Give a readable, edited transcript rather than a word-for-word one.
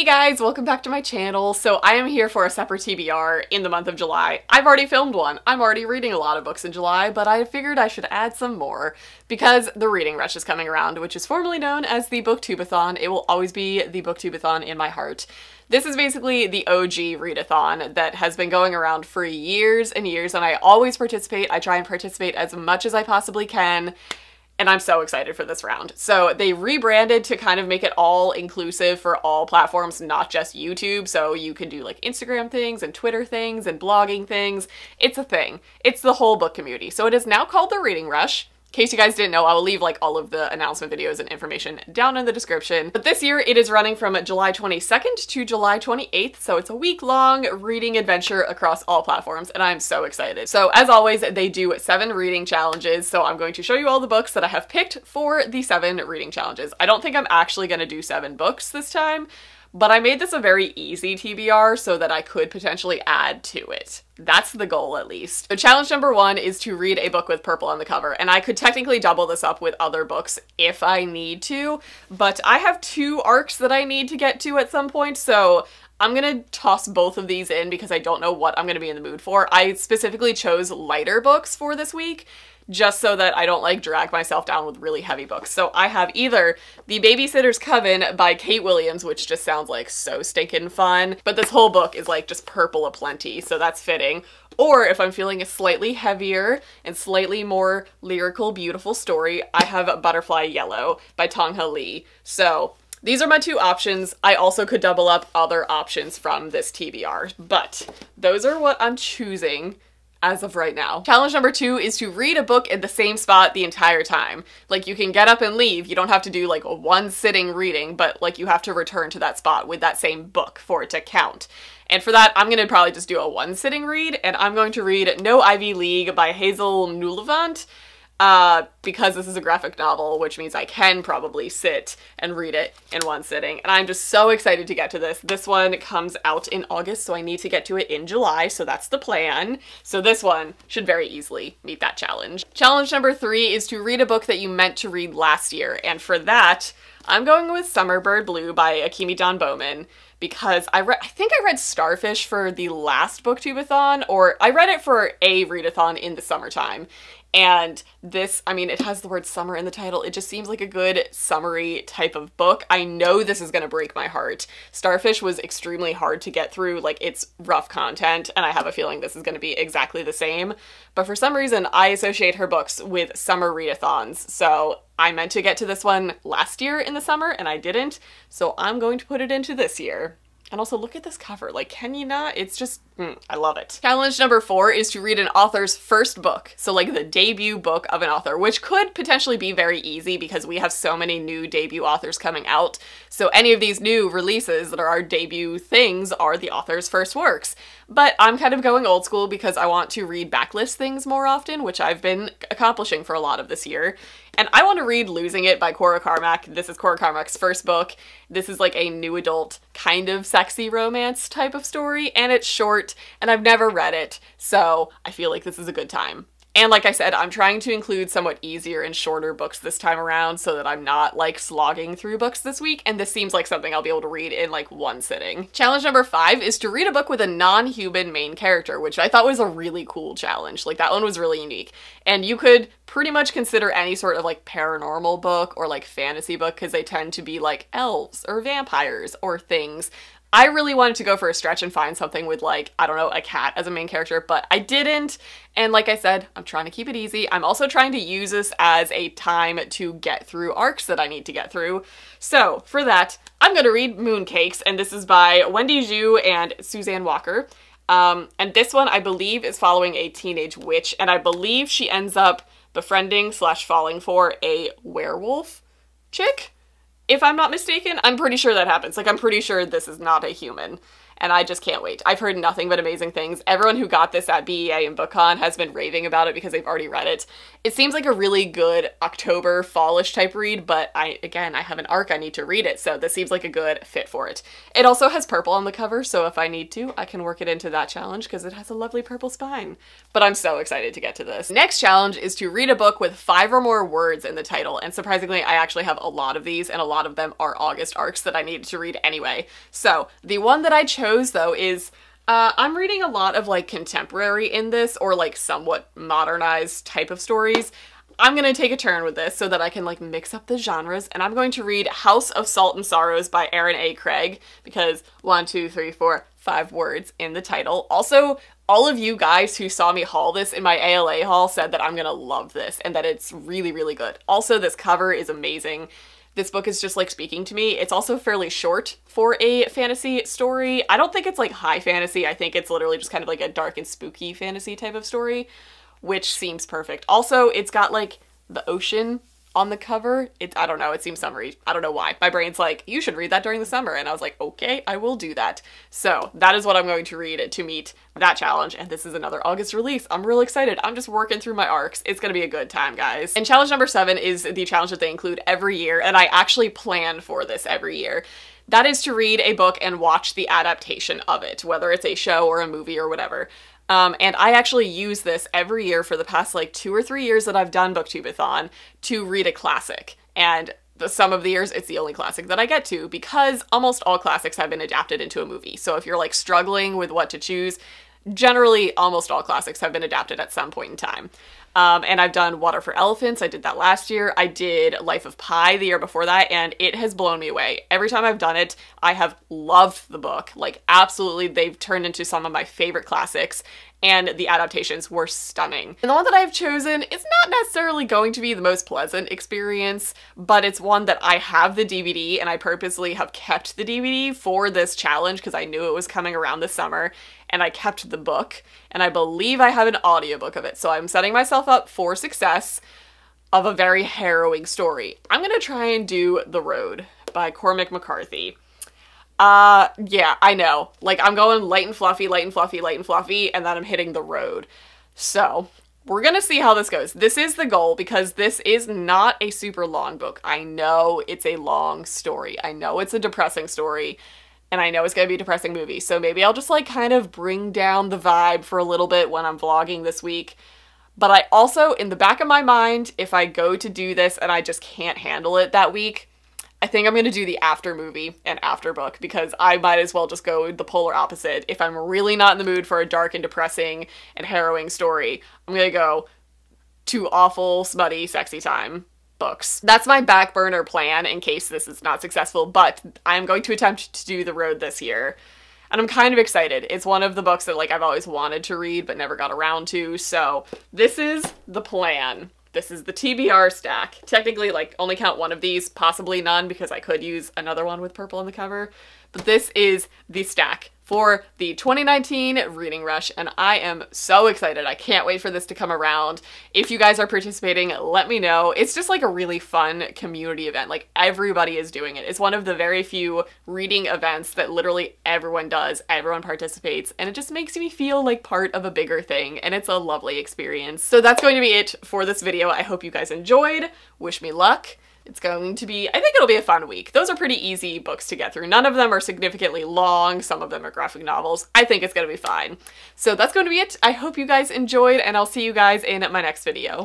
Hey guys, welcome back to my channel. So I am here for a separate TBR in the month of July. I've already filmed one. I'm already reading a lot of books in July, but I figured I should add some more because the reading rush is coming around, which is formerly known as the Booktubeathon. It will always be the Booktubeathon in my heart. This is basically the OG readathon that has been going around for years and years, and I always participate. I try and participate as much as I possibly can. And I'm so excited for this round. So they rebranded to kind of make it all inclusive for all platforms, not just YouTube. So you can do like Instagram things and Twitter things and blogging things. It's a thing. It's the whole book community. So it is now called the Reading Rush. In case you guys didn't know, I will leave like all of the announcement videos and information down in the description. But this year it is running from July 22nd to July 28th, so it's a week-long reading adventure across all platforms, and I'm so excited. So as always, they do 7 reading challenges, so I'm going to show you all the books that I have picked for the 7 reading challenges. I don't think I'm actually going to do 7 books this time, but I made this a very easy TBR so that I could potentially add to it. That's the goal, at least. So challenge number 1 is to read a book with purple on the cover, and I could technically double this up with other books if I need to, but I have 2 arcs that I need to get to at some point, so I'm gonna toss both of these in because I don't know what I'm gonna be in the mood for. I specifically chose lighter books for this week, just so that I don't like drag myself down with really heavy books. So I have either The Babysitter's Coven by Kate Williams, which just sounds like so stinking fun, but this whole book is like just purple aplenty, so that's fitting. Or if I'm feeling a slightly heavier and slightly more lyrical, beautiful story, I have Butterfly Yellow by Tongha Lee. So these are my 2 options. I also could double up other options from this TBR, but those are what I'm choosing as of right now. Challenge number 2 is to read a book in the same spot the entire time. Like, you can get up and leave. You don't have to do like a 1 sitting reading, but like you have to return to that spot with that same book for it to count. And for that, I'm gonna probably just do a 1 sitting read, and I'm going to read No Ivy League by Hazel Nulevant, because this is a graphic novel, which means I can probably sit and read it in 1 sitting. And I'm just so excited to get to this. This one comes out in August, so I need to get to it in July, so that's the plan. So this one should very easily meet that challenge. Challenge number 3 is to read a book that you meant to read last year, and for that, I'm going with Summerbird Blue by Akemi Dawn Bowman, because I think I read Starfish for the last Booktubeathon, or I read it for a readathon in the summertime. And this, I mean, it has the word summer in the title. It just seems like a good summery type of book. I know this is gonna break my heart. Starfish was extremely hard to get through, like it's rough content, and I have a feeling this is gonna be exactly the same. But for some reason, I associate her books with summer readathons. So I meant to get to this one last year in the summer, and I didn't. So I'm going to put it into this year. And also, look at this cover. Like, can you not? It's just, I love it. Challenge number 4 is to read an author's first book. So like the debut book of an author, which could potentially be very easy because we have so many new debut authors coming out. So any of these new releases that are our debut things are the author's first works. But I'm kind of going old school because I want to read backlist things more often, which I've been accomplishing for a lot of this year. And I want to read Losing It by Cora Carmack. This is Cora Carmack's first book. This is like a new adult kind of sexy romance type of story, and it's short, and I've never read it, so I feel like this is a good time. And like I said, I'm trying to include somewhat easier and shorter books this time around so that I'm not like slogging through books this week, and this seems like something I'll be able to read in like 1 sitting. Challenge number 5 is to read a book with a non-human main character, which I thought was a really cool challenge. Like, that one was really unique. And you could pretty much consider any sort of like paranormal book or like fantasy book because they tend to be like elves or vampires or things. I really wanted to go for a stretch and find something with like, I don't know, a cat as a main character, but I didn't. And like I said, I'm trying to keep it easy. I'm also trying to use this as a time to get through arcs that I need to get through. So for that, I'm gonna read Mooncakes, and this is by Wendy Zhu and Suzanne Walker. And this one I believe is following a teenage witch, and I believe she ends up befriending / falling for a werewolf chick. If I'm not mistaken, I'm pretty sure that happens. Like, I'm pretty sure this is not a human. and I just can't wait. I've heard nothing but amazing things. Everyone who got this at BEA and BookCon has been raving about it because they've already read it. It seems like a really good October fallish type read, but I have an arc I need to read it, so this seems like a good fit for it. It also has purple on the cover, so if I need to, I can work it into that challenge because it has a lovely purple spine. But I'm so excited to get to this. Next challenge is to read a book with 5 or more words in the title, and surprisingly, I actually have a lot of these, and a lot of them are August arcs that I needed to read anyway. So the one that I chose though is I'm reading a lot of like contemporary in this, or like somewhat modernized type of stories. I'm gonna take a turn with this so that I can like mix up the genres, and I'm going to read House of Salt and Sorrows by Aaron A. Craig, because 1, 2, 3, 4, 5 words in the title. Also, all of you guys who saw me haul this in my ALA haul said that I'm gonna love this and that it's really, really good. Also, this cover is amazing. This book is just like speaking to me. It's also fairly short for a fantasy story. I don't think it's like high fantasy. I think it's literally just kind of like a dark and spooky fantasy type of story, which seems perfect. Also, it's got like the ocean on the cover. I don't know, it seems summery. I don't know why. My brain's like, you should read that during the summer. And I was like, okay, I will do that. So that is what I'm going to read to meet that challenge. And this is another August release. I'm real excited. I'm just working through my arcs. It's gonna be a good time, guys. And challenge number 7 is the challenge that they include every year. And I actually plan for this every year. That is to read a book and watch the adaptation of it, whether it's a show or a movie or whatever. And I actually use this every year for the past like 2 or 3 years that I've done Booktubeathon to read a classic. And some of the years it's the only classic that I get to, because almost all classics have been adapted into a movie. So if you're like struggling with what to choose, generally almost all classics have been adapted at some point in time. And I've done Water for Elephants. I did that last year. I did Life of Pi the year before that, and it has blown me away. Every time I've done it, I have loved the book. Like, absolutely, they've turned into some of my favorite classics, and the adaptations were stunning. And the one that I've chosen is not necessarily going to be the most pleasant experience, but it's one that I have the DVD, and I purposely have kept the DVD for this challenge because I knew it was coming around this summer, and I kept the book, and I believe I have an audiobook of it. So I'm setting myself up for success of a very harrowing story. I'm gonna try and do The Road by Cormac McCarthy. Yeah, I know. Like, I'm going light and fluffy, light and fluffy, light and fluffy, and then I'm hitting The Road. So we're gonna see how this goes. This is the goal, because this is not a super long book. I know it's a long story. I know it's a depressing story. And I know it's gonna be a depressing movie, so maybe I'll just like kind of bring down the vibe for a little bit when I'm vlogging this week. But I also, in the back of my mind, if I go to do this and I just can't handle it that week, I think I'm gonna do the after movie and after book, because I might as well just go the polar opposite. If I'm really not in the mood for a dark and depressing and harrowing story, I'm gonna go to awful, smutty, sexy time books. That's my back burner plan in case this is not successful, but I'm going to attempt to do The Road this year. And I'm kind of excited. It's one of the books that like I've always wanted to read but never got around to, so this is the plan. This is the TBR stack. Technically, like, only count one of these, possibly none, because I could use another one with purple on the cover. But this is the stack for the 2019 Reading Rush, and I am so excited. I can't wait for this to come around. If you guys are participating, let me know. It's just like a really fun community event. Like, everybody is doing it. It's one of the very few reading events that literally everyone does, everyone participates, and it just makes me feel like part of a bigger thing, and it's a lovely experience. So that's going to be it for this video. I hope you guys enjoyed. Wish me luck. It's going to be, I think it'll be a fun week. Those are pretty easy books to get through. None of them are significantly long. Some of them are graphic novels. I think it's going to be fine. So that's going to be it. I hope you guys enjoyed, and I'll see you guys in my next video.